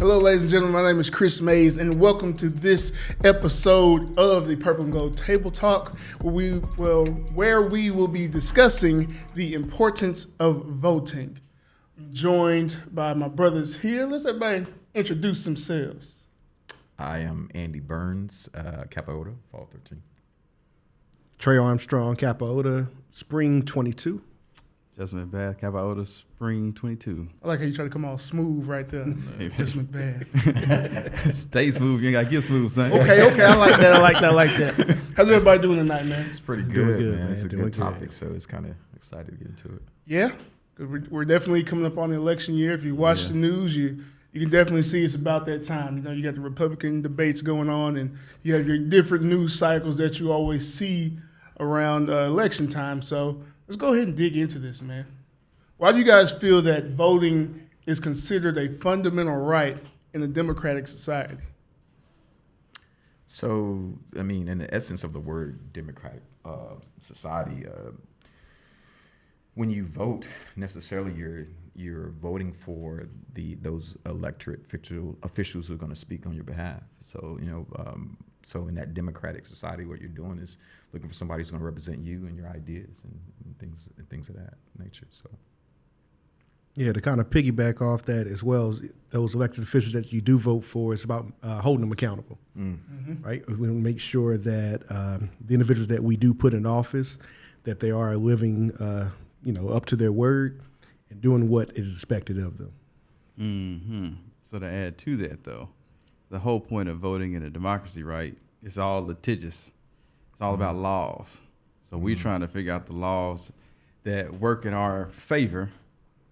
Hello, ladies and gentlemen. My name is Chris Mays, and welcome to this episode of the Purple and Gold Table Talk, where we will be discussing the importance of voting. I'm joined by my brothers here. Let's everybody introduce themselves. I am Andy Burns, Kappa Iota, Fall 13. Trey Armstrong, Kappa Iota, Spring 22. Justin McBath, Kappa Iota, Spring 22. I like how you try to come all smooth right there. Just McBath. Stay smooth. You ain't got to get smooth, son. Okay. I like that. How's everybody doing tonight, man? It's pretty Doing good, good, man. man. It's a Doing good good. topic, so it's kind of excited to get into it. Yeah, 'cause we're definitely coming up on the election year. If you watch the news, you can definitely see it's about that time. You know, you got the Republican debates going on, and you have your different news cycles that you always see around election time. So let's go ahead and dig into this, man. Why do you guys feel that voting is considered a fundamental right in a democratic society? So, I mean, in the essence of the word democratic society, when you vote, necessarily you're voting for those electorate officials who are going to speak on your behalf. So, so in that democratic society, what you're doing is looking for somebody who's going to represent you and your ideas and things of that nature. So. Yeah, to kind of piggyback off that as well, as those elected officials that you do vote for, it's about holding them accountable, right? We want to make sure that the individuals that we do put in office, that they are living, up to their word and doing what is expected of them. Mm-hmm. So to add to that, though, the whole point of voting in a democracy, right, it's all litigious. It's all about laws. So we're trying to figure out the laws that work in our favor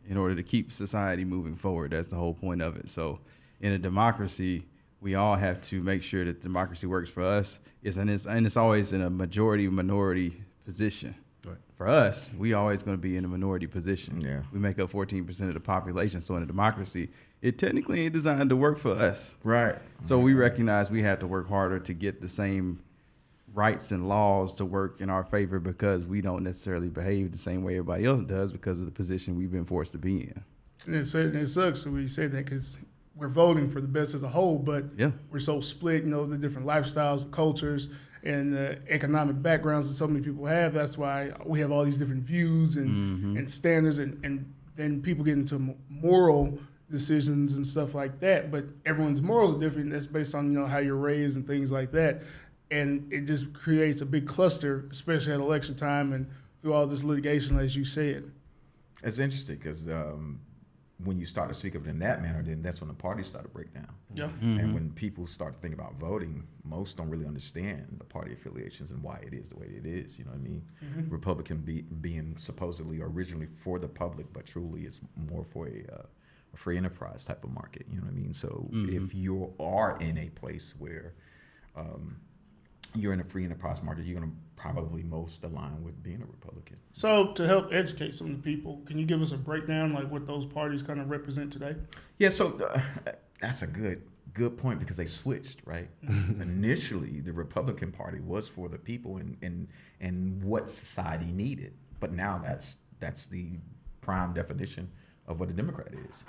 in order to keep society moving forward. That's the whole point of it. So in a democracy, we all have to make sure that democracy works for us. And it's always in a majority-minority position. Right. For us, we always going to be in a minority position. Yeah. We make up 14% of the population. So in a democracy, it technically ain't designed to work for us. Right. So we recognize we have to work harder to get the same rights and laws to work in our favor because we don't necessarily behave the same way everybody else does because of the position we've been forced to be in. And it sucks when we say that because we're voting for the best as a whole, but we're so split, the different lifestyles, cultures, and the economic backgrounds that so many people have. That's why we have all these different views and standards, and then people get into moral decisions and stuff like that. But everyone's morals are different. That's based on, how you're raised and things like that. And it just creates a big cluster, especially at election time and through all this litigation, as you said. It's interesting because when you start to speak of it in that manner, then that's when the parties start to break down. Yeah. And when people start to think about voting, most don't really understand the party affiliations and why it is the way it is. You know what I mean? Republican being supposedly originally for the public, but truly it's more for a free enterprise type of market. You know what I mean? So if you are in a place where you're in a free enterprise market, you're going to probably most align with being a Republican. So to help educate some of the people, can you give us a breakdown, like what those parties kind of represent today? Yeah, so that's a good point because they switched, right? Initially, the Republican Party was for the people and what society needed, but now that's the prime definition of what a Democrat is.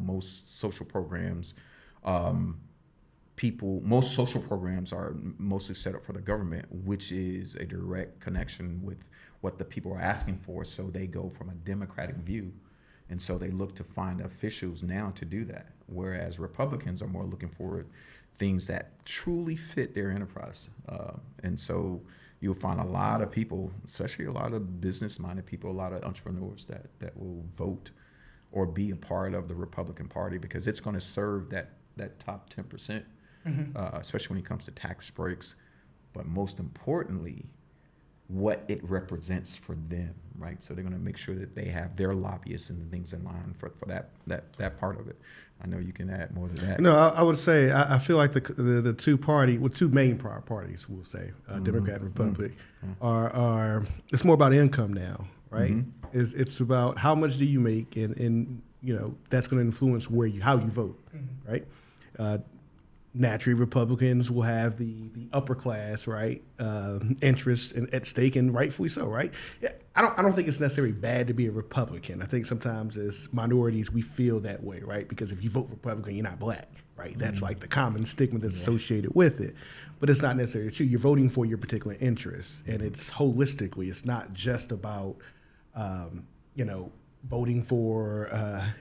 Most social programs. Most social programs are mostly set up for the government, which is a direct connection with what the people are asking for. So they go from a democratic view. And so they look to find officials now to do that. Whereas Republicans are more looking for things that truly fit their enterprise. And so you'll find a lot of people, especially a lot of business-minded people, a lot of entrepreneurs that will vote or be a part of the Republican Party because it's going to serve that top 10%. Especially when it comes to tax breaks, but most importantly, what it represents for them, right? So they're going to make sure that they have their lobbyists and things in line for that part of it. I know you can add more to that. No, I would say I feel like the two main parties, we'll say, Democrat and Republican, are it's more about income now, right? It's about how much do you make, and that's going to influence how you vote, right? naturally Republicans will have the upper class, right, interests at stake, and rightfully so, right? Yeah, I don't think it's necessarily bad to be a Republican. I think sometimes as minorities we feel that way, right? Because if you vote Republican, you're not black, right? That's like the common stigma that's associated with it. But it's not necessarily true. You're voting for your particular interests, and it's holistically. It's not just about, voting for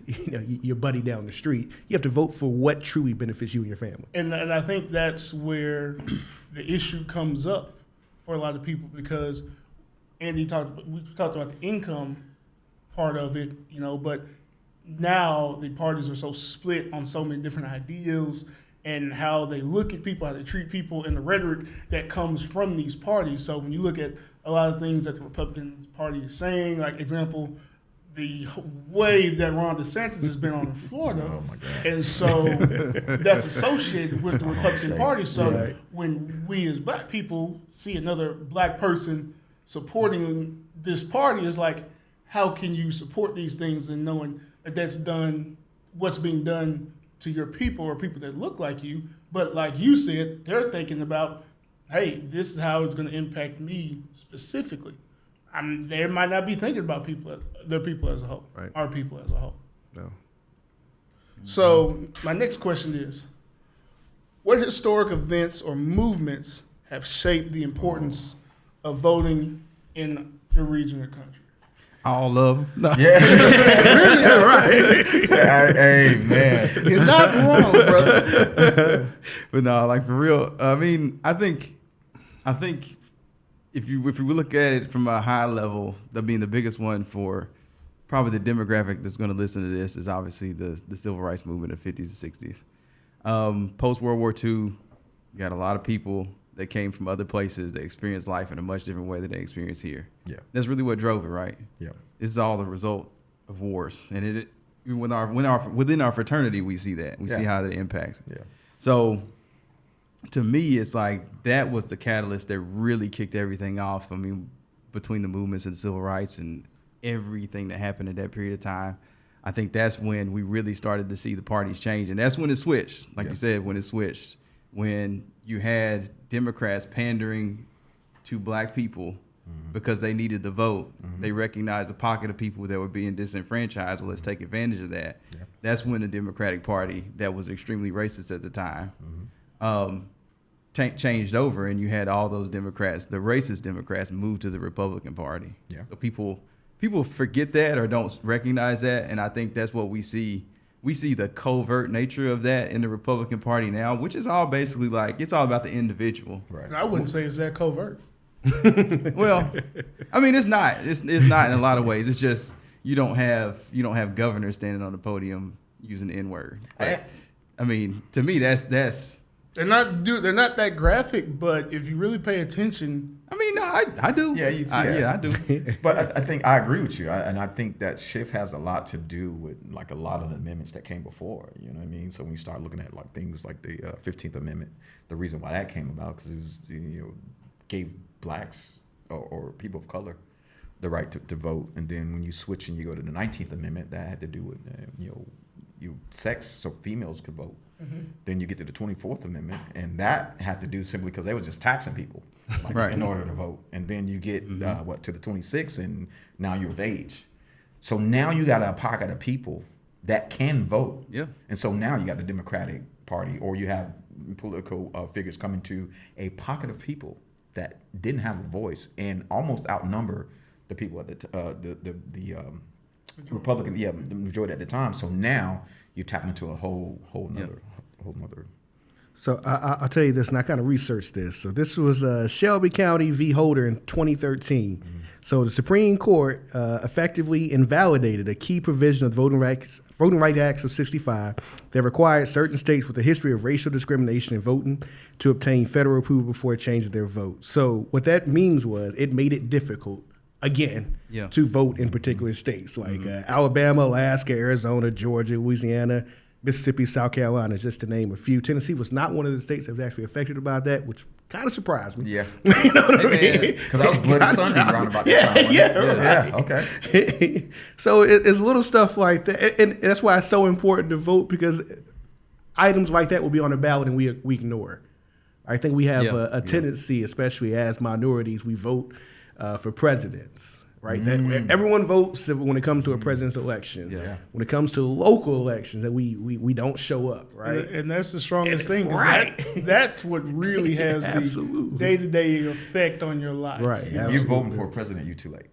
your buddy down the street. You have to vote for what truly benefits you and your family. And I think that's where the issue comes up for a lot of people, because we talked about the income part of it, but now the parties are so split on so many different ideals and how they look at people, how they treat people, and the rhetoric that comes from these parties. So when you look at a lot of things that the Republican Party is saying, like example, the wave that Ron DeSantis has been on in Florida. Oh my God. And so that's associated with the Republican Party. So when we as black people see another black person supporting this party, it's like, how can you support these things and knowing that that's done, what's being done to your people or people that look like you? But like you said, they're thinking about, hey, this is how it's going to impact me specifically. They might not be thinking about their people as a whole, Right. our people as a whole. No. So my next question is, what historic events or movements have shaped the importance of voting in your region or country? All of them. No. Yeah, right. Hey, man. You're not wrong, brother. But no, like for real. I mean, I think if you look at it from a high level, that being the biggest one for probably the demographic that's going to listen to this is obviously the civil rights movement of 50s and 60s. Post World War II, you got a lot of people that came from other places that experienced life in a much different way than they experience here. Yeah. That's really what drove it, right? Yeah. This is all the result of wars, and within our fraternity, we see that. We see how that impacts. Yeah. So, to me, it's like that was the catalyst that really kicked everything off. I mean, between the movements and civil rights and everything that happened in that period of time, I think that's when we really started to see the parties change, and that's when it switched. Like you said, when it switched, when you had Democrats pandering to black people because they needed the vote. They recognized a pocket of people that were being disenfranchised. Well, let's take advantage of that. Yeah. That's when the Democratic Party, that was extremely racist at the time, changed over, and you had all those Democrats, the racist Democrats, move to the Republican Party. Yeah. So people forget that or don't recognize that, and I think that's what we see. We see the covert nature of that in the Republican Party now, which is all basically like, it's all about the individual. Right. I wouldn't say it's that covert. Well, I mean, it's not. It's not in a lot of ways. It's just you don't have governors standing on the podium using the N-word. I mean, to me, that's. They're not that graphic, but if you really pay attention, I mean, no, I do. Yeah, I do. But I think I agree with you, and I think that shift has a lot to do with like a lot of the amendments that came before. You know what I mean? So when you start looking at like things like the 15th Amendment, the reason why that came about because it was gave blacks or people of color the right to vote, and then when you switch and you go to the 19th Amendment, that had to do with sex, so females could vote. Then you get to the 24th Amendment, and that had to do simply because they were just taxing people in order to vote. And then you get to the 26th, and now you're of age. So now you got a pocket of people that can vote. Yeah. And so now you got the Democratic Party, or you have political figures coming to a pocket of people that didn't have a voice and almost outnumber the people at the Republican, the majority at the time. So now you tap into a whole nother. So I'll tell you this, and I kind of researched this. So this was Shelby County v. Holder in 2013. So the Supreme Court effectively invalidated a key provision of the Voting Rights Act of 65 that required certain states with a history of racial discrimination in voting to obtain federal approval before changing their vote. So what that means was it made it difficult, again, to vote in particular states like Alabama, Alaska, Arizona, Georgia, Louisiana, Mississippi, South Carolina, just to name a few. Tennessee was not one of the states that was actually affected about that, which kind of surprised me. Yeah. You know what I mean? Because I was Bloody Sunday around about that time. Yeah, okay. So it's little stuff like that. And that's why it's so important to vote, because items like that will be on the ballot and we ignore. I think we have a tendency, especially as minorities, we vote for presidents. Right, that everyone votes when it comes to a presidential election. Yeah. When it comes to local elections, that we don't show up, right? And that's the strongest thing. 'Cause Right. that's what really has the Absolutely. day-to-day effect on your life. Right. If you're Absolutely. voting for a president, you're too late.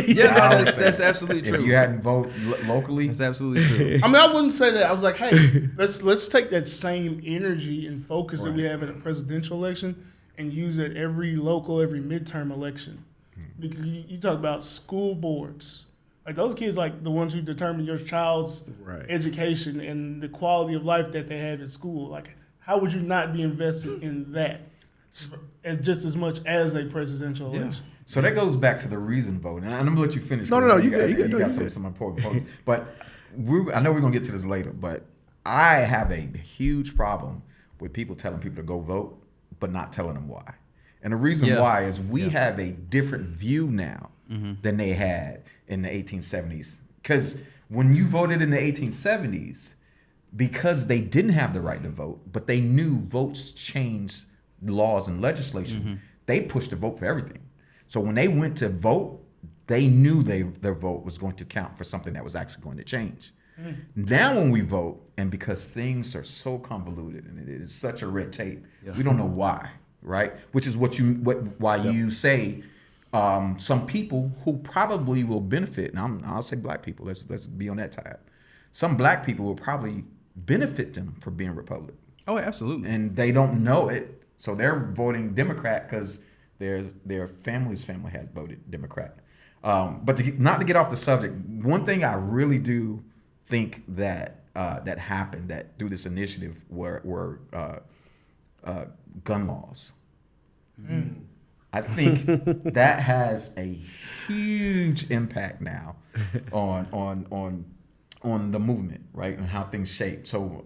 Yeah, no, that's absolutely true. If you hadn't voted locally, That's absolutely true. I mean, I wouldn't say that. I was like, hey, let's take that same energy and focus that we have in a presidential election and use it every local, every midterm election. Because you talk about school boards. Like those kids, like the ones who determine your child's Right. education and the quality of life that they have at school. Like, how would you not be invested in that just as much as a presidential election? so that goes back to the reason vote. And I'm gonna let you finish. No, this. no, you good. got some important points. But I know we're gonna get to this later. But I have a huge problem with people telling people to go vote, but not telling them why. And the reason why is we have a different view now than they had in the 1870s. Because when you voted in the 1870s, because they didn't have the right to vote, but they knew votes changed laws and legislation, they pushed the vote for everything. So when they went to vote, they knew their vote was going to count for something that was actually going to change. Now when we vote, and because things are so convoluted and it is such a red tape, we don't know why. Right, which is why you say some people who probably will benefit. And I'll say black people. Let's be on that tab. Some black people will probably benefit them for being Republican, Oh, absolutely. and they don't know it, so they're voting Democrat because their family had voted Democrat. But not to get off the subject, one thing I really do think that happened that through this initiative were gun laws. I think that has a huge impact now on the movement, right, and how things shape. So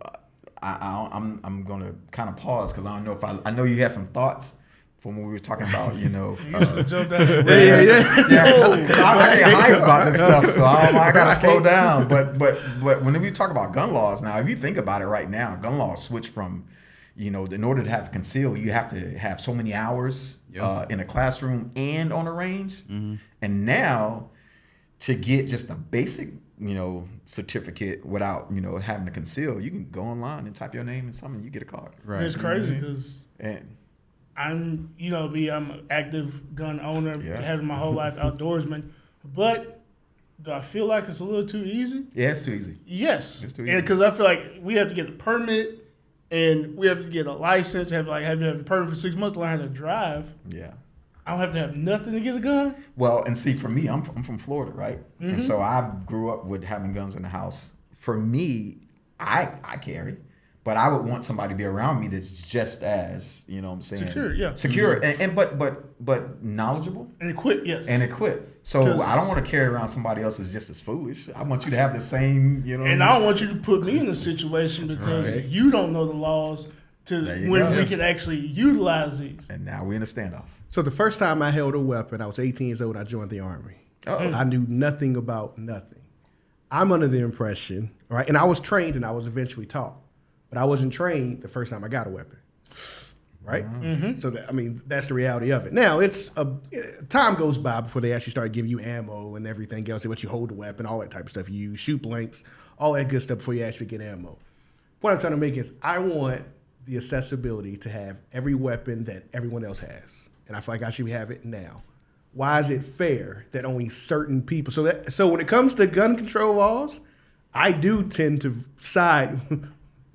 I'm gonna kind of pause because I don't know if I know you had some thoughts from when we were talking about, You should jump down. yeah, 'cause I get hype about this stuff, so I gotta slow down. But when we talk about gun laws now, if you think about it right now, gun laws switch from, in order to have conceal, you have to have so many hours in a classroom and on a range. And now to get just a basic, certificate without, having to conceal, you can go online and type your name and something, you get a card. Right. It's crazy because And I'm an active gun owner, Yeah. having my whole life outdoorsman. But do I feel like it's a little too easy? yeah, it's too easy. Yes. It's too easy. Because I feel like we have to get a permit and we have to get a license, have to have a permit for 6 months to learn how to drive. Yeah. I don't have to have nothing to get a gun. Well, and see, for me, I'm from Florida, right? And so I grew up with having guns in the house. For me, I carry, but I would want somebody to be around me that's just as, Secure, yeah. secure, and but knowledgeable And equipped, yes. and equipped. So 'Cause- I don't want to carry around somebody else that's just as foolish. I want you to have the same, And I don't want you to put me in a situation because Right. you don't know the laws There you when go. we can actually utilize these. And now we're in a standoff. So the first time I held a weapon, I was 18 years old. I joined the Army. Uh-oh. I knew nothing about nothing. I'm under the impression, right? And I was trained and I was eventually taught, but I wasn't trained the first time I got a weapon, right? So that's the reality of it. Now time goes by before they actually start giving you ammo and everything else. They let you hold the weapon, all that type of stuff. You use shoot blanks, all that good stuff before you actually get ammo. What I'm trying to make is I want the accessibility to have every weapon that everyone else has. And I feel like I should have it now. Why is it fair that only certain people? So when it comes to gun control laws, I do tend to side,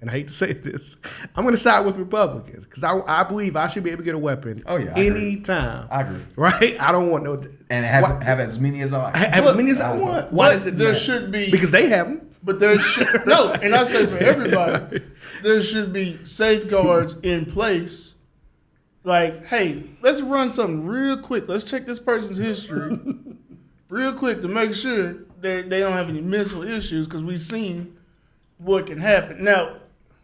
and I hate to say this, I'm going to side with Republicans because I believe I should be able to get a weapon Oh, yeah, I agree. anytime. I agree. Right? I don't want no. And have as many as I. have as many as I want. Why but does it there matter? should be- because they have them. But there should no, and I say for everybody, there should be safeguards in place. Like, hey, let's run something real quick. Let's check this person's history real quick to make sure they don't have any mental issues because we've seen what can happen. Now,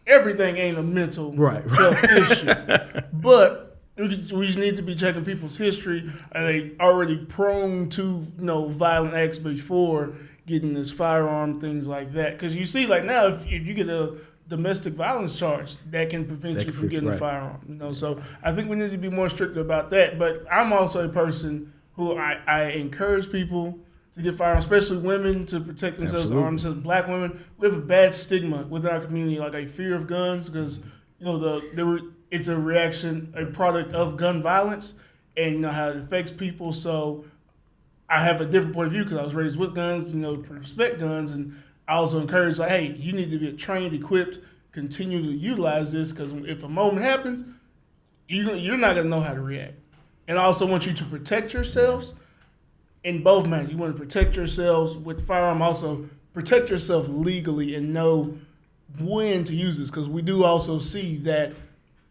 everything ain't a mental health issue, but we need to be checking people's history. Are they already prone to violent acts before getting this firearm, things like that? Because you see, like now, if you get a domestic violence charge that can prevent That you can from prevent- getting a right. firearm. You know, so I think we need to be more strict about that. But I'm also a person who I encourage people to get firearms, especially women, to protect themselves, Absolutely. arm themselves. Black women, we have a bad stigma within our community, like a fear of guns, because you know it's a reaction, a product of gun violence, and you know how it affects people. So I have a different point of view because I was raised with guns, you know, respect guns, and I also encourage like, hey, you need to be trained, equipped, continue to utilize this because if a moment happens, you're not gonna know how to react. And I also want you to protect yourselves in both manners. You want to protect yourselves with the firearm, also protect yourself legally and know when to use this because we do also see that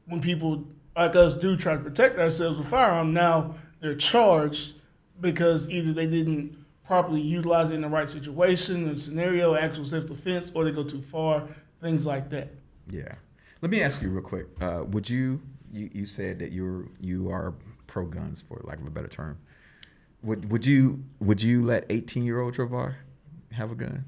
when people like us do try to protect ourselves with firearm, now they're charged because either they didn't properly utilize it in the right situation or scenario, actual self-defense, or they go too far, things like that. Yeah. Let me ask you real quick. Would you said that you are pro guns, for lack of a better term. Would you let 18-year-old Travar have a gun?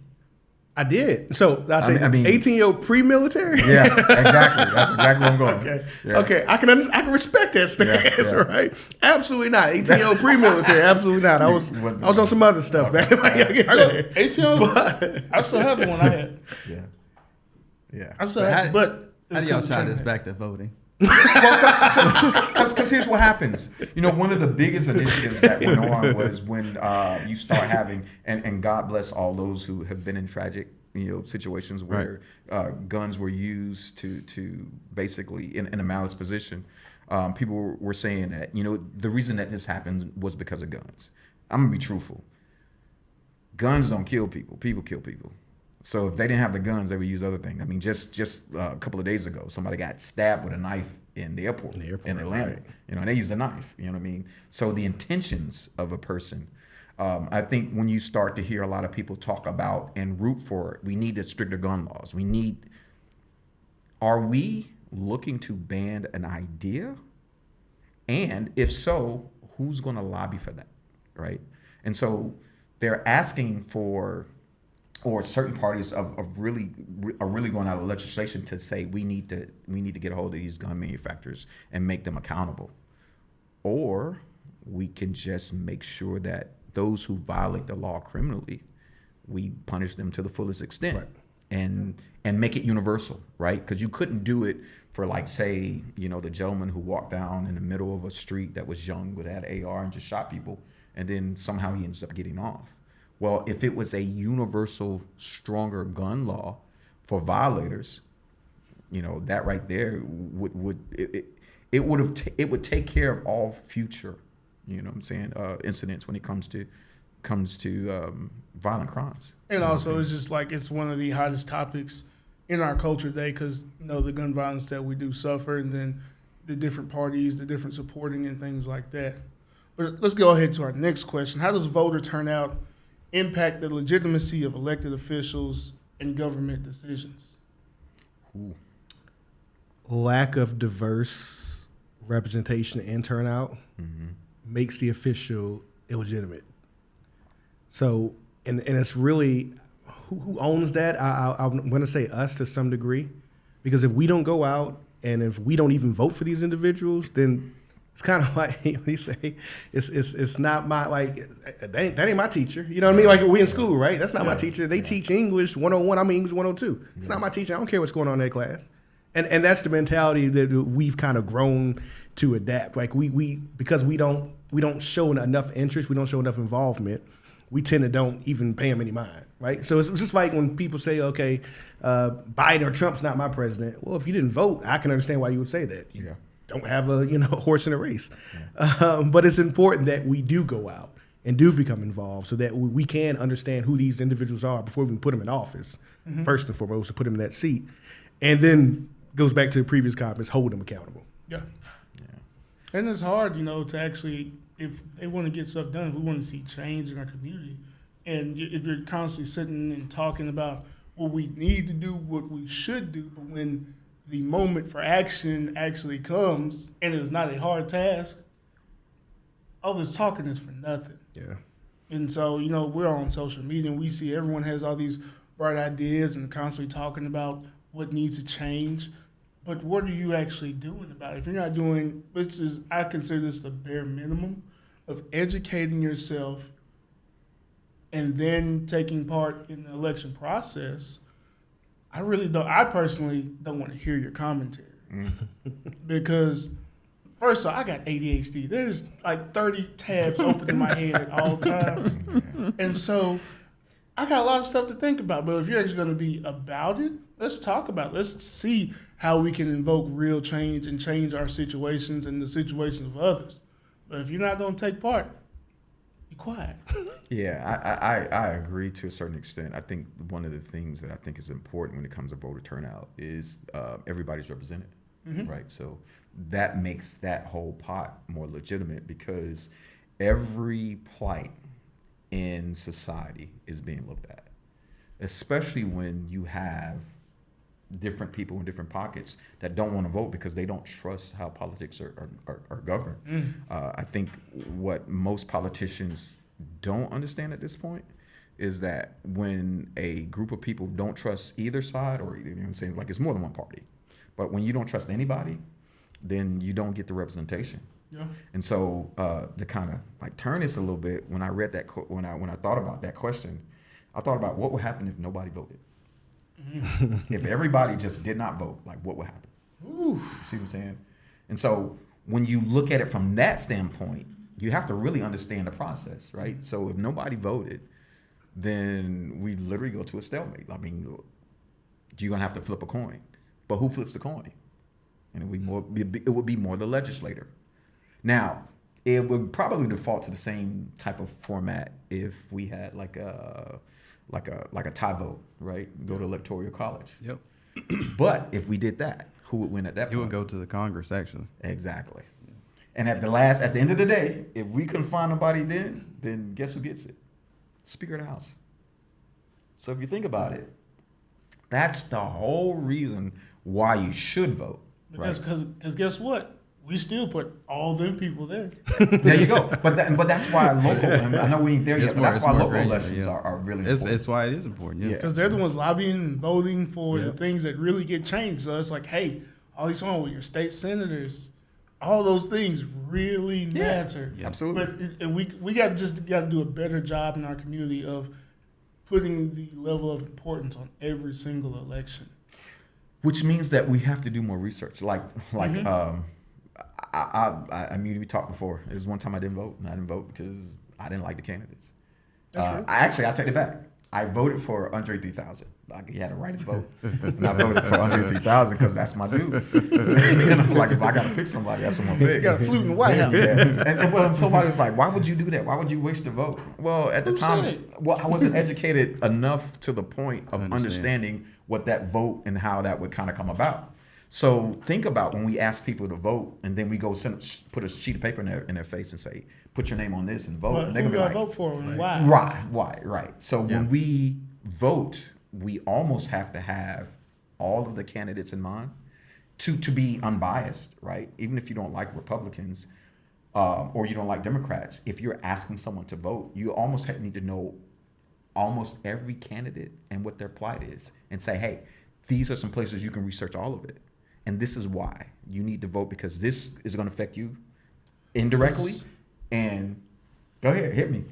I did. So I'll tell you, I mean- 18-year-old pre-military. Yeah, exactly. That's exactly where I'm going. Okay. Yeah. Okay. I can respect that stance, yeah. right? Absolutely not. 18-year-old pre-military. Absolutely not. I was on some other stuff, man. I got 18. I still have the one I had. Yeah. Yeah. I still But have, how- but How do y'all tie this back to voting? Because here's what happens. You know, one of the biggest initiatives that went on was when you start having, and God bless all those who have been in tragic, situations where guns were used to basically in a malice position. People were saying that, the reason that this happened was because of guns. I'm gonna be truthful. Guns don't kill people. People kill people. So if they didn't have the guns, they would use other things. I mean, just a couple of days ago, somebody got stabbed with a knife in the airport in Atlanta. Right. And they used a knife. You know what I mean? So the intentions of a person, I think when you start to hear a lot of people talk about and root for it, we need stricter gun laws. Are we looking to ban an idea? And if so, who's going to lobby for that, right? And so they're asking for, or certain parties are really going out of legislation to say we need to get a hold of these gun manufacturers and make them accountable, or we can just make sure that those who violate the law criminally, we punish them to the fullest extent, Right. and make it universal, right? Because you couldn't do it for, like, say, the gentleman who walked down in the middle of a street that was young with that AR and just shot people, and then somehow he ends up getting off. Well, if it was a universal, stronger gun law for violators, that right there would take care of all future, incidents when it comes to violent crimes. And also, it's just like it's one of the hottest topics in our culture today because, the gun violence that we do suffer and then the different parties, the different supporting and things like that. But let's go ahead to our next question. How does voter turnout impact the legitimacy of elected officials and government decisions? Ooh. Lack of diverse representation and turnout makes the official illegitimate. So, and it's really who owns that? I'm going to say us to some degree, because if we don't go out and if we don't even vote for these individuals, then it's kind of like you say, it's not my, like, that ain't my teacher. You know what I mean? Like, we in school, right? That's not my teacher. They teach English 101. I'm English 102. It's not my teacher. I don't care what's going on in that class. And that's the mentality that we've kind of grown to adapt. Like because we don't show enough interest, we don't show enough involvement, we tend to don't even pay them any mind, right? So it's just like when people say, okay, Biden or Trump's not my president. Well, if you didn't vote, I can understand why you would say that. You don't have a horse in a race. But it's important that we do go out and do become involved so that we can understand who these individuals are before we can put them in office, first and foremost, to put them in that seat. And then goes back to the previous comments, hold them accountable. Yeah. And it's hard, to actually, if they want to get stuff done, if we want to see change in our community, and if you're constantly sitting and talking about what we need to do, what we should do, but when the moment for action actually comes, and it's not a hard task, all this talking is for nothing. Yeah. And so, we're on social media and we see everyone has all these bright ideas and constantly talking about what needs to change, but what are you actually doing about it? If you're not doing, I consider this the bare minimum of educating yourself and then taking part in the election process. I personally don't want to hear your commentary because first of all, I got ADHD. There's like 30 tabs open in my head at all times. And so I got a lot of stuff to think about. But if you're actually going to be about it, let's talk about it. Let's see how we can invoke real change and change our situations and the situations of others. But if you're not going to take part, be quiet. Yeah, I agree to a certain extent. I think one of the things that I think is important when it comes to voter turnout is everybody's represented, right? So that makes that whole pot more legitimate because every plight in society is being looked at, especially when you have different people in different pockets that don't want to vote because they don't trust how politics are governed. I think what most politicians don't understand at this point is that when a group of people don't trust either side, or you know what I'm saying, like it's more than one party, but when you don't trust anybody, then you don't get the representation. Yeah. And so to kind of like turn this a little bit, when I read that, when I thought about that question, I thought about what would happen if nobody voted. If everybody just did not vote, like what would happen? You see what I'm saying? And so when you look at it from that standpoint, you have to really understand the process, right? So if nobody voted, then we literally go to a stalemate. I mean, you're gonna have to flip a coin, but who flips the coin? And it would be more the legislator. Now, it would probably default to the same type of format if we had like a tie vote, right? Go to electoral college. Yep. But if we did that, who would win at that point? It would go to the Congress, actually. Exactly. And at the end of the day, if we couldn't find nobody then guess who gets it? Speaker of the House. So if you think about it, that's the whole reason why you should vote. Because guess what? We still put all them people there. There you go. But that's why local, I know we ain't there yet, but that's why local granular, elections are really important. It's why it is important, yeah. Because they're the ones lobbying and voting for the things that really get changed. So it's like, hey, all these on with your state senators, all those things really matter. Yeah, absolutely. But and we got to do a better job in our community of putting the level of importance on every single election. Which means that we have to do more research. I mean, we talked before. There was one time I didn't vote, and I didn't vote because I didn't like the candidates. I take it back. I voted for Andre 3000. Like, he had to write his vote, and I voted for Andre 3000 because that's my dude. And I'm like, if I got to pick somebody, that's what I'm big. You got a flute in the White House. Yeah. And when somebody was like, why would you do that? Why would you waste a vote? Well, at the time, I wasn't educated enough to the point of understanding what that vote and how that would kind of come about. So think about when we ask people to vote, and then we go put a sheet of paper in their face and say, "Put your name on this and vote." Well, and they're who gonna do I be vote for and why? Right. So when we vote, we almost have to have all of the candidates in mind to be unbiased, right? Even if you don't like Republicans or you don't like Democrats, if you're asking someone to vote, you almost need to know almost every candidate and what their plight is, and say, "Hey, these are some places you can research all of it. And this is why you need to vote, because this is going to affect you indirectly." And go ahead, hit me.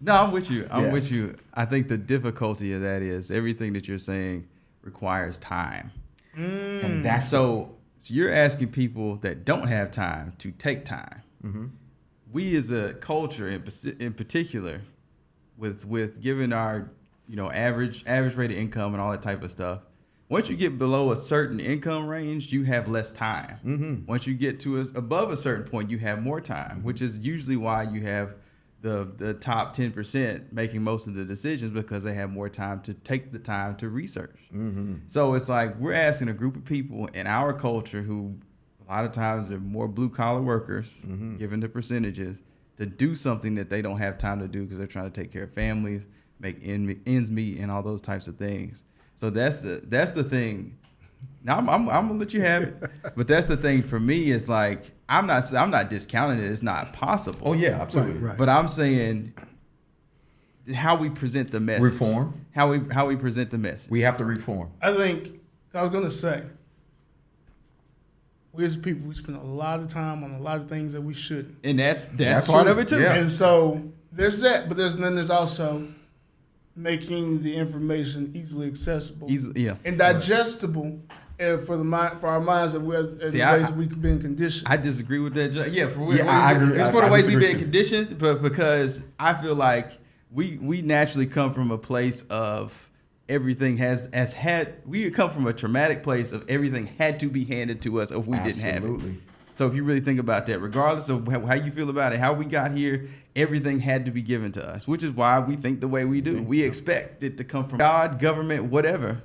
No, I'm with you. I'm with you. I think the difficulty of that is everything that you're saying requires time. And that's so you're asking people that don't have time to take time. Mm-hmm. We as a culture in particular, with giving our average rate of income and all that type of stuff, once you get below a certain income range, you have less time. Mm-hmm. Once you get to above a certain point, you have more time, which is usually why you have the top 10% making most of the decisions, because they have more time to take the time to research. Mm-hmm. So it's like we're asking a group of people in our culture who a lot of times are more blue collar workers, given the percentages, to do something that they don't have time to do because they're trying to take care of families, make ends meet, and all those types of things. So that's the thing. Now I'm gonna let you have it, but that's the thing for me. Is like I'm not discounting it. It's not possible. Oh yeah, absolutely. Right. But I'm saying how we present the message. Reform. How we present the message. We have to reform. I think I was gonna say, we as people, we spend a lot of time on a lot of things that we shouldn't. And that's That's part true. of it too. Yeah. And so there's that, but there's also making the information easily accessible Yeah. and digestible for the mind, for our minds, as the See, ways that we've been conditioned. I disagree with that. Yeah, I agree. It's for the I ways we've disagree been too. conditioned, but because I feel like we naturally come from a place of everything we come from a traumatic place of everything had to be handed to us if we didn't have it. Absolutely. So if you really think about that, regardless of how you feel about it, how we got here, everything had to be given to us, which is why we think the way we do. We expect it to come from God, government, whatever.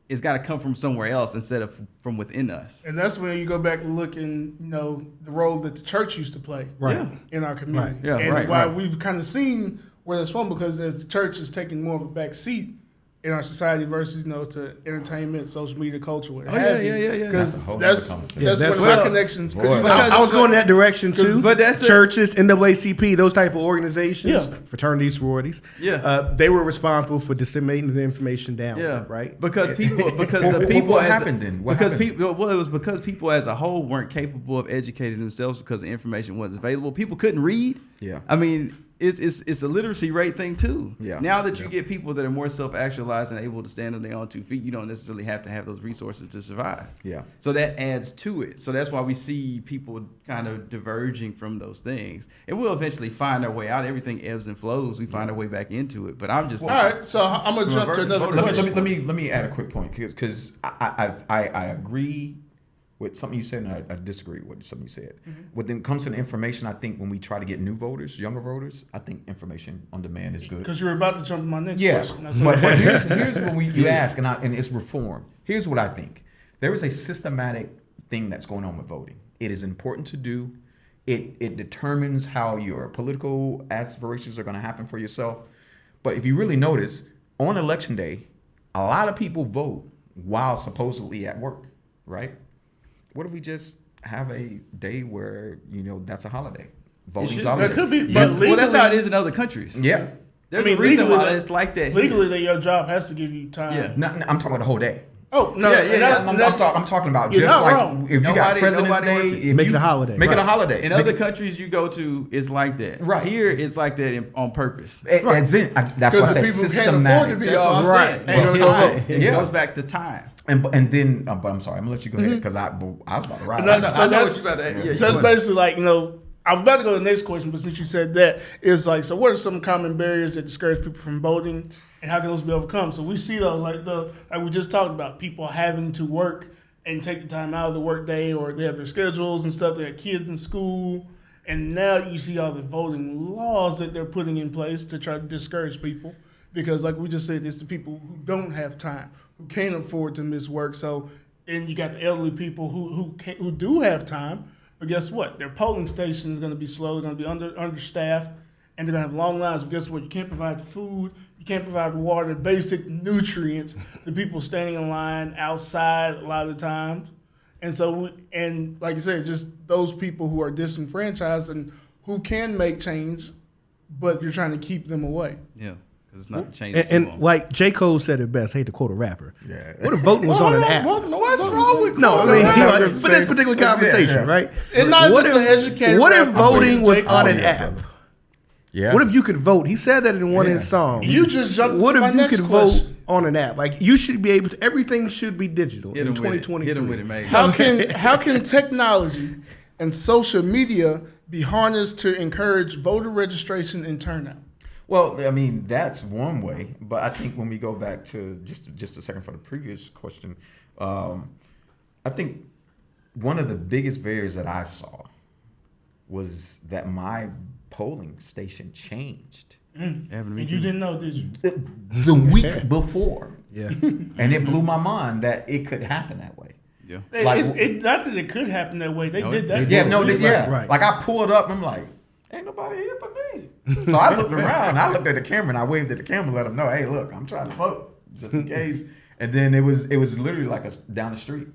It's got to come from somewhere else instead of from within us. And that's when you go back and look in, the role that the church used to play Right. in our community. Right. Yeah, and right, why right. we've kind of seen where that's from, because as the church is taking more of a back seat in our society versus, to entertainment, social media, culture, what Oh, have yeah, you. yeah, yeah. Because That's a whole that's, nother conversation. that's Yeah, one of that's- my connections. 'Cause Boy. you Because- I was going that direction too. But that's it. Churches, NAACP, those type of organizations, Yeah. fraternities, sororities. Yeah. They were responsible for disseminating the information down. Yeah, Right. Because people, Well, the people, what as a- happened then? What because happened? people, well, it was because people as a whole weren't capable of educating themselves because the information wasn't available. People couldn't read. Yeah. I mean, it's a literacy rate thing too. Yeah. Now that you get people that are more self-actualized and able to stand on their own 2 feet, you don't necessarily have to have those resources to survive. Yeah. So that adds to it. So that's why we see people kind of diverging from those things, and we'll eventually find our way out. Everything ebbs and flows. We find our way back into it. But I'm just All right, so I'm going to jump to another Let question. me add a quick point because I agree with something you said and I disagree with something you said. When it comes to the information, I think when we try to get new voters, younger voters, I think information on demand is good. Because you were about to jump to my next Yeah, question. That's but what- here's what you ask, and it's reform. Here's what I think. There is a systematic thing that's going on with voting. It is important to do. It determines how your political aspirations are going to happen for yourself. But if you really notice, on election day, a lot of people vote while supposedly at work, right? What if we just have a day where, that's a holiday? Voting's should- holiday. That could be, Yes, but well, that's how it legally- is in other countries. Yeah. There's I mean, a reason legally why that- it's like that. Legally, that your job has to give you time. Yeah. No, I'm talking about the whole day. Oh, no. Yeah, yeah, and yeah. I'm talking about You're just not like wrong. if you got Nobody President's Day, works- if Make it you- a holiday. Make it a Right. holiday. In other countries you go to, it's like that. Right. Here, it's like that on purpose. That's it. That's Because why I the said people can't systematic. afford to be That's what I'm Right. saying. Ain't gonna go Time. vote. It Yeah. goes back to time. And then, but I'm sorry, I'm gonna let you go ahead because I was about to ride. No, so I know that's, what you're about to- yeah, so you it's go ahead. basically like, I was about to go to the next question, but since you said that, it's like, so what are some common barriers that discourage people from voting, and how can those be overcome? So we see those, like we just talked about, people having to work and take the time out of the work day, or they have their schedules and stuff, they have kids in school, and now you see all the voting laws that they're putting in place to try to discourage people. Because like we just said, it's the people who don't have time, who can't afford to miss work. So, and you got the elderly people who do have time, but guess what? Their polling station is going to be slow. They're going to be understaffed, and they're going to have long lines. But guess what? You can't provide food. You can't provide water, basic nutrients to people standing in line outside a lot of the times. And so, and like I said, just those people who are disenfranchised and who can make change, but you're trying to keep them away. Yeah, because it's not changing. And like J. Cole said it best, I hate to quote a rapper. Yeah. What if voting was on an app? What's wrong with No, I quoting mean, a rapper? for this particular conversation, right? It's not What just an educated What if rapper. voting was J. on Cole. an app? Yeah. What if you could vote? He said that in one of his songs. You just jumped What to my if you next could question. vote on an app? Like you should be able to. Everything should be digital Hit in him with it. 2023. Hit him with it, man. How can technology and social media be harnessed to encourage voter registration and turnout? Well, I mean, that's one way, but I think when we go back to just a second for the previous question, I think one of the biggest barriers that I saw was that my polling station changed Happened to me And too. you didn't know, did you? the week before, Yeah. and it blew my mind that it could happen that way. Yeah. Like- Not that it could happen that way. They No, did they that. did. Right. Like I pulled up, I'm like, ain't nobody here but me. So I looked around, I looked at the camera, and I waved at the camera, let them know, hey, look, I'm trying to vote just in case. And then it was literally like down the street.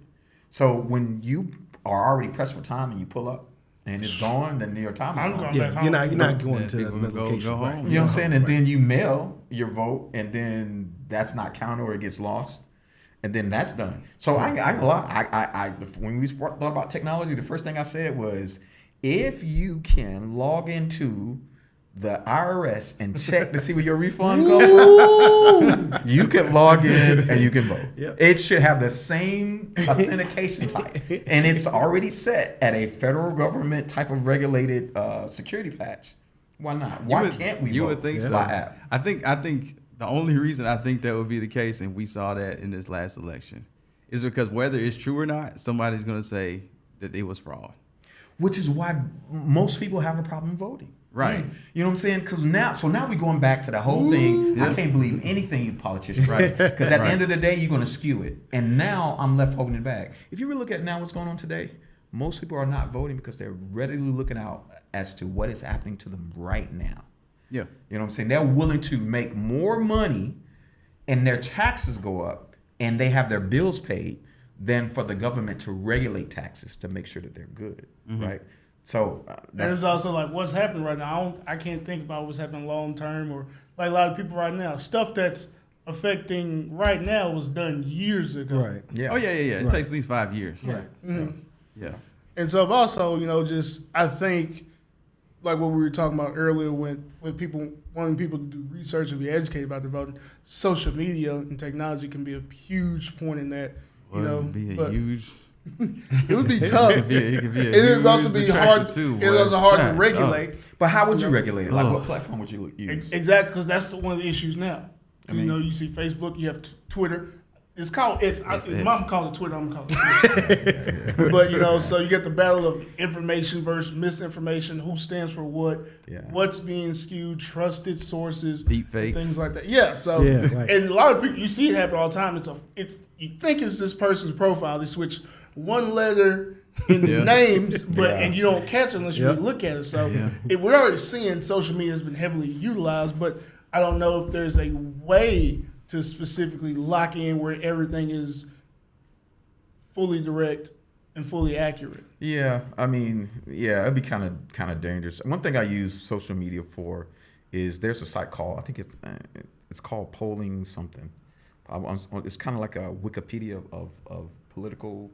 So when you are already pressed for time and you pull up and it's gone, then your time is I'm gone. going Yeah, back home. you're not going Yeah, to people another go location. home. right? You know what I'm saying? And then you mail your vote, and then that's not counted or it gets lost. and then that's done. So I ain't gonna lie. I when we thought about technology, the first thing I said was, if you can log into the IRS and check to see where your refund goes from, you can log in and you can vote. Yep. It should have the same authentication type, and it's already set at a federal government type of regulated security patch. Why not? Why can't we? You vote would think so. by app? I think the only reason I think that would be the case, and we saw that in this last election, is because whether it's true or not, somebody's going to say that it was fraud. Which is why most people have a problem voting. Right. You know what I'm saying? Because now we're going back to the whole thing. Yeah. I can't believe anything you politicians say. Because at the end of the day, you're going to skew it. And now I'm left holding it back. If you really look at now what's going on today, most people are not voting because they're readily looking out as to what is happening to them right now. Yeah. You know what I'm saying? They're willing to make more money and their taxes go up and they have their bills paid than for the government to regulate taxes to make sure that they're good, right? So And it's also like what's happening right now. I can't think about what's happening long term, or like a lot of people right now. Stuff that's affecting right now was done years ago. Right. yeah. Oh, yeah. It Right. takes at least 5 years. Right. Yeah. And so also, just I think like what we were talking about earlier with people wanting people to do research and be educated about their voting, social media and technology can be a huge point in that. Well, it would be a but huge. it would be tough. It could be a It would also huge be detractor hard. too, It's boy. also hard God, to regulate. But how would you You know? regulate it? Like, Oh. what platform would you use? Exactly, because that's one of the issues now. I mean- You see Facebook, you have Twitter. It's called X. It's X. Mom called it Twitter. I'm calling it Twitter. But so you get the battle of information versus misinformation. Who stands for what? Yeah. What's being skewed? Trusted sources. Deep fakes. Things like that. Yeah. So Yeah, right. and a lot of people you see it happen all the time. It's you think it's this person's profile. They switch one letter in the Yeah. names, but Yeah. and you don't catch it unless you Yep. really look at it. So Yeah. we're already seeing social media has been heavily utilized, but I don't know if there's a way to specifically lock in where everything is fully direct and fully accurate. Yeah, I mean, yeah, it'd be kind of dangerous. One thing I use social media for is there's a site called, I think it's called Polling something. It's kind of like a Wikipedia of political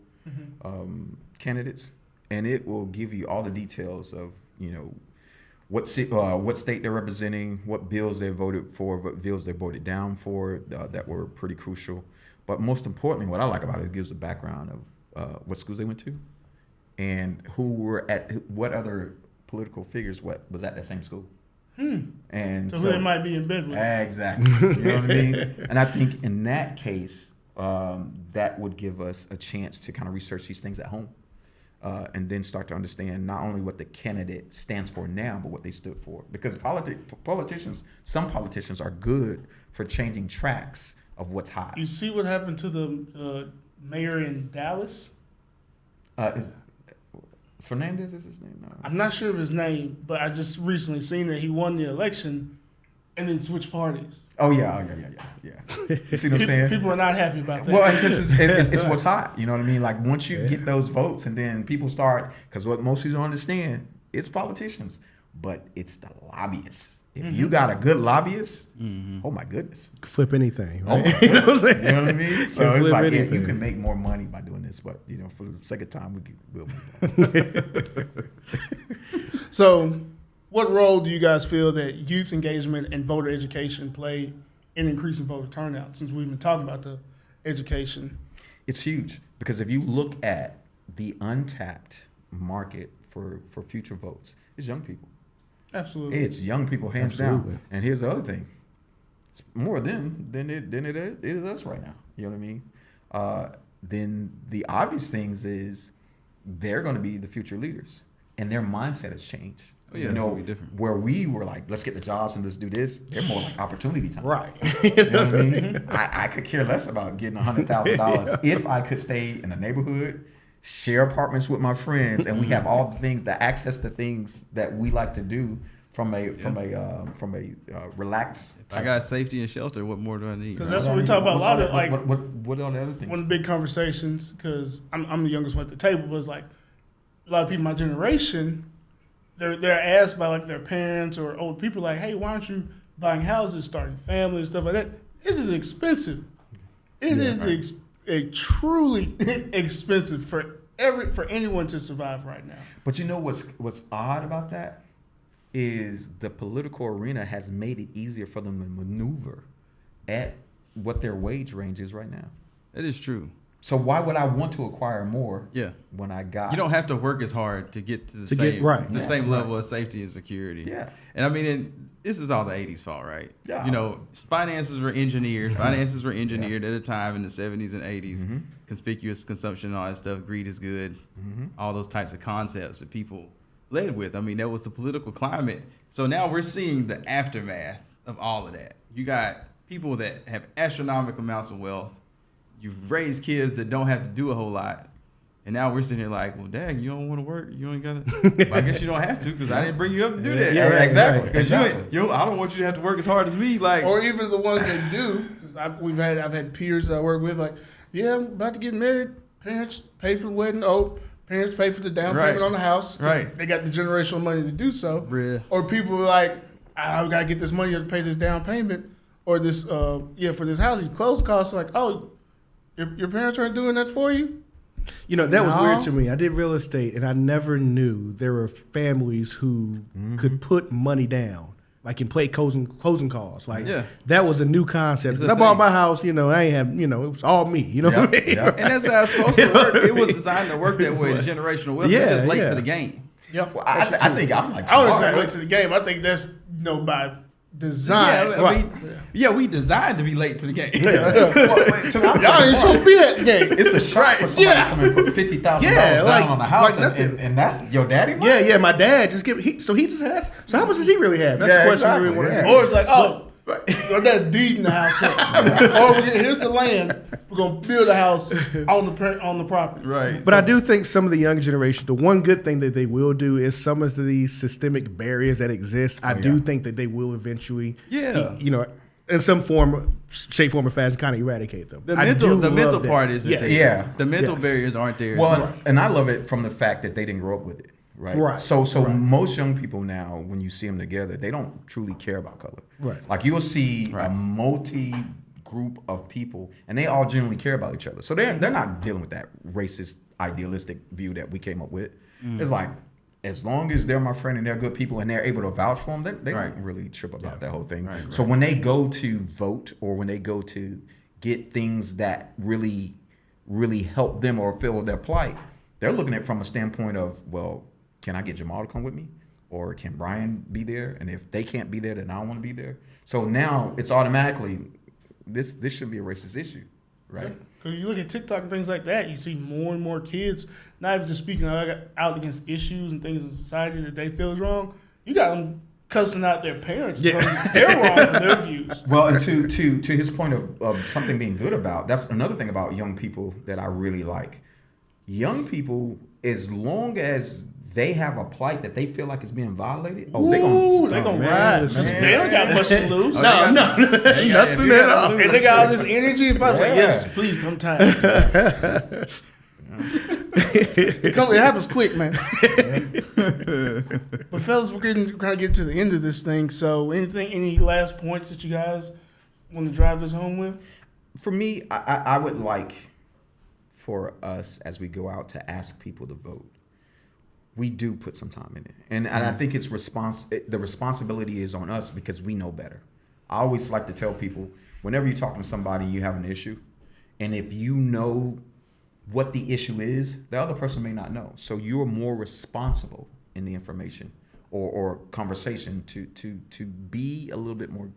candidates, and it will give you all the details of what state they're representing, what bills they voted for, what bills they voted down for that were pretty crucial. But most importantly, what I like about it gives a background of what schools they went to, and who were at what other political figures was at that same school. And So who they might be in bed with. exactly, you know what I mean. And I think in that case, that would give us a chance to kind of research these things at home. And then start to understand not only what the candidate stands for now, but what they stood for. Because some politicians are good for changing tracks of what's hot. You see what happened to the mayor in Dallas? Is Fernandez is his name? No. I'm not sure of his name, but I just recently seen that he won the election and then switched parties. Oh yeah. You see what I'm saying? People are not happy about that. Well, because it's what's hot. You know what I mean? Like once you get those votes, and then people start, because what most people don't understand, it's politicians, but it's the lobbyists. If you got a good lobbyist, oh my goodness, Flip anything. oh Right? my You know what I'm saying? you know what I mean? So Can it's flip like you anything. can make more money by doing this, but for the second time, we'll move on. So, what role do you guys feel that youth engagement and voter education play in increasing voter turnout? Since we've been talking about the education, It's huge because if you look at the untapped market for future votes, it's young people. absolutely. It's young people, hands Absolutely. down. And here's the other thing: it's more them than it is us right now. You know what I mean? Then the obvious things is they're going to be the future leaders, and their mindset has changed. Oh, yeah, it's gonna be different. Where we were like, let's get the jobs and let's do this. They're more like opportunity time. Right. You know what I mean? I could care less about getting $100,000 if I could stay in a neighborhood, share apartments with my friends, and we have all the things, the access to things that we like to do from a relaxed. I got safety and shelter. What more do I need? Because right? that's what we talk about a lot of, like, what are the other things? one of the big conversations, because I'm the youngest one at the table, was like a lot of people in my generation, they're asked by like their parents or old people like, hey, why aren't you buying houses, starting families, stuff like that? This is expensive. It is a truly expensive for anyone to survive right now. But you know what's odd about that is the political arena has made it easier for them to maneuver at what their wage range is right now. That is true. So why would I want to acquire more? Yeah. When I got You don't have to work as hard to get to the To same get- right. the Yeah, same right. level of safety and security. Yeah. And I mean, this is all the '80s fault, right? Yeah. You know, finances were engineered. Finances were engineered at a time in the '70s and '80s. Mhm. Conspicuous consumption and all that stuff. Greed is good. Mhm. All those types of concepts that people led with. I mean, that was the political climate. So now we're seeing the aftermath of all of that. You got people that have astronomical amounts of wealth. You've raised kids that don't have to do a whole lot. And now we're sitting here like, well, dang, you don't want to work? You ain't got to? I guess you don't have to because I didn't bring you up to do that. Yeah, right, exactly. right. Because Exactly. I don't want you to have to work as hard as me. Like, Or even the ones that do, because I've had peers that I work with, like, yeah, I'm about to get married. Parents pay for the wedding. Oh, parents pay for the down Right. payment on the house. 'cause Right. They got the generational money to do so. Bruh. Or people are like, I've got to get this money to pay this down payment, or this, for this house. These closing costs. Like, oh, your parents aren't doing that for you. You know, that was No. weird to me. I did real estate, and I never knew there were families who could put money down, like and play closing costs. Like Yeah. that was a new concept. It's 'Cause a I bought thing. my house, you know, I ain't have, you know, it was all me. You know what I Yeah, mean? yeah. and that's how it's supposed to work. It was designed to work that way. The generational wealth. Yeah, They're just late yeah. to the game. Yeah. Well, I think I'm like, I don't smart. say late to the game. I think that's by design. Yeah, I mean, we designed to be late to the game. Well, wait, so I'm Y'all ain't supposed to be at the game. It's a shock for somebody Yeah. to come and put $50,000 Yeah, down like- on the house, like nothing. and that's your daddy money? Yeah, my dad just so he just has. So how much does he really have? That's Yeah, the question we exactly, really want to yeah. Or it's like, oh, well, that's deeding the house. Or here's the land. We're gonna build a house on the property. Right. But I do think some of the younger generation, the one good thing that they will do is some of these systemic barriers that exist. I do think that they will eventually, Yeah. you know, in some form, shape, form, or fashion, kind of eradicate them. The I mental, do the love mental that. part isn't Yes. there. Yeah. The mental Yes. barriers aren't there. Well, and I love it from the fact that they didn't grow up with it, right? Right, So right. most young people now, when you see them together, they don't truly care about color. Right. Like you'll see Right. a multi group of people, and they all genuinely care about each other. So they're not dealing with that racist, idealistic view that we came up with. It's like, as long as they're my friend and they're good people and they're able to vouch for them, they Right. don't really trip about that whole thing. Right, So when they go to vote or when they go to get things that really help them or fill their plight, they're looking at it from a standpoint of, well, can I get Jamal to come with me? Or can Brian be there? And if they can't be there, then I want to be there. So now it's automatically, this should be a racist issue, right? Because you look at TikTok and things like that, you see more and more kids not even just speaking out against issues and things in society that they feel is wrong. You got them cussing out their parents. Yeah. They're wrong for their views. Well, and to his point of something being good about, that's another thing about young people that I really like. Young people, as long as they have a plight that they feel like is being violated, They're gonna man, ride. listen. They don't got much to lose. No, nothing at all. And they got all this energy. And I was like, Yeah. yes, please, I'm tired. It happens quick, man. But fellas, we're kind of getting to the end of this thing. So, any last points that you guys want to drive this home with? For me, I would like for us as we go out to ask people to vote. We do put some time in it, and I think it's the responsibility is on us because we know better. I always like to tell people, whenever you're talking to somebody, you have an issue, and if you know what the issue is, the other person may not know. So you're more responsible in the information or conversation to be a little bit more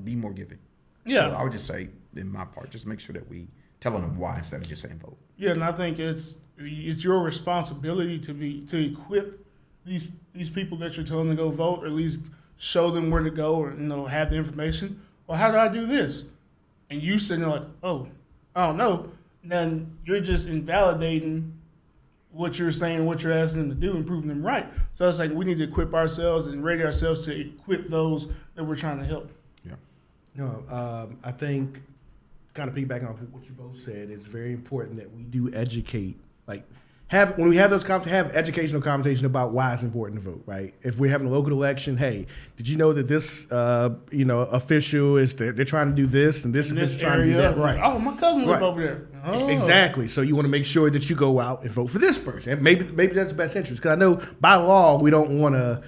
be more giving. Yeah. So I would just say, in my part, just make sure that we telling them why instead of just saying vote. Yeah, and I think it's your responsibility to equip these people that you're telling to go vote, or at least show them where to go, or have the information. Well, how do I do this? And you sitting there like, oh, I don't know. Then you're just invalidating what you're saying, what you're asking them to do, and proving them right. So it's like we need to equip ourselves and ready ourselves to equip those that we're trying to help. Yeah. No, I think kind of piggybacking on what you both said, it's very important that we do educate, like when we have those have educational conversation about why it's important to vote, right? If we're having a local election, hey, did you know that this official they're trying to do this and this official trying to do that, right? Oh, my cousin lives Right. over there. Oh. Exactly. So you want to make sure that you go out and vote for this person. And maybe that's the best interest. Because I know by law we don't want to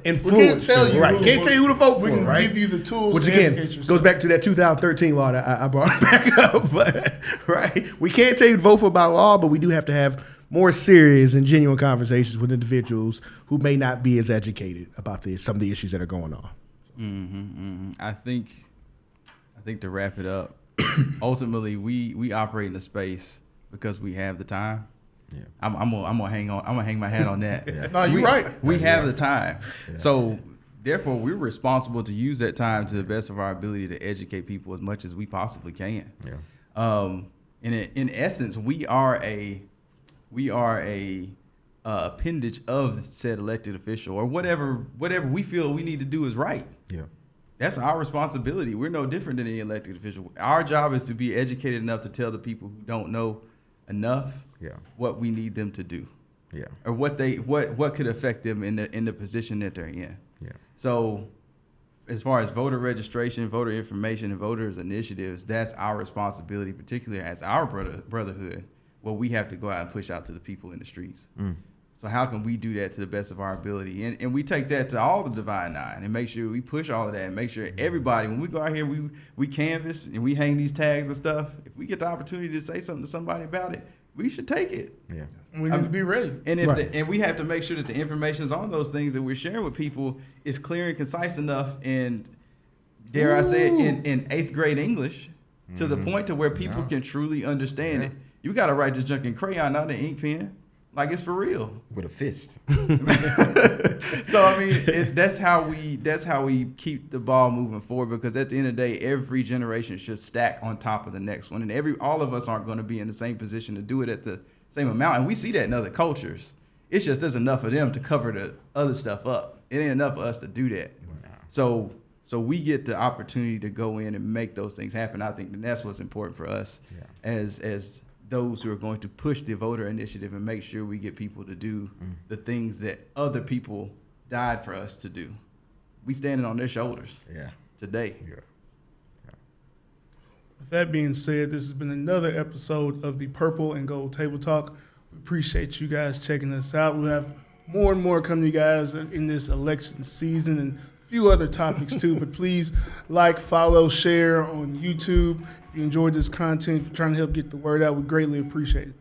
influence. tell you right? who- Can't tell you who to vote We for. can Right? give you the tools Which to again educate yourself. goes back to that 2013 law that I brought back up. But right, we can't tell you to vote for by law, but we do have to have more serious and genuine conversations with individuals who may not be as educated about some of the issues that are going on. I think to wrap it up, ultimately we operate in a space because we have the time. Yeah. I'm gonna hang my hat on that. No, you're right. We have the time, so therefore we're responsible to use that time to the best of our ability to educate people as much as we possibly can. Yeah. In essence, we are a appendage of the said elected official, or whatever we feel we need to do is right. Yeah. That's our responsibility. We're no different than any elected official. Our job is to be educated enough to tell the people who don't know enough what we need them to do, or what could affect them in the position that they're in. Yeah. So, as far as voter registration, voter information, and voters initiatives, that's our responsibility, particularly as our brotherhood. What we have to go out and push out to the people in the streets. So how can we do that to the best of our ability? And we take that to all the Divine Nine and make sure we push all of that and make sure everybody, when we go out here, we canvass and we hang these tags and stuff, if we get the opportunity to say something to somebody about it, we should take it. Yeah. We need to be ready. And if Right. and we have to make sure that the information is on those things that we're sharing with people is clear and concise enough, and dare I say it, in 8th grade English, to the point to where people can truly understand it. You got to write this junk in crayon, not an ink pen. Like, it's for real. With a fist. So I mean, that's how we keep the ball moving forward, because at the end of the day, every generation should stack on top of the next one, and all of us aren't going to be in the same position to do it at the same amount. And we see that in other cultures. It's just there's enough of them to cover the other stuff up. It ain't enough of us to do that. So we get the opportunity to go in and make those things happen. I think that's what's important for us as those who are going to push the voter initiative and make sure we get people to do the things that other people died for us to do. We standing on their shoulders today. Yeah. With that being said, this has been another episode of the Purple and Gold Table Talk. We appreciate you guys checking us out. We'll have more and more coming to you guys in this election season, and a few other topics too. But please like, follow, share on YouTube. If you enjoyed this content, if you're trying to help get the word out, we greatly appreciate it.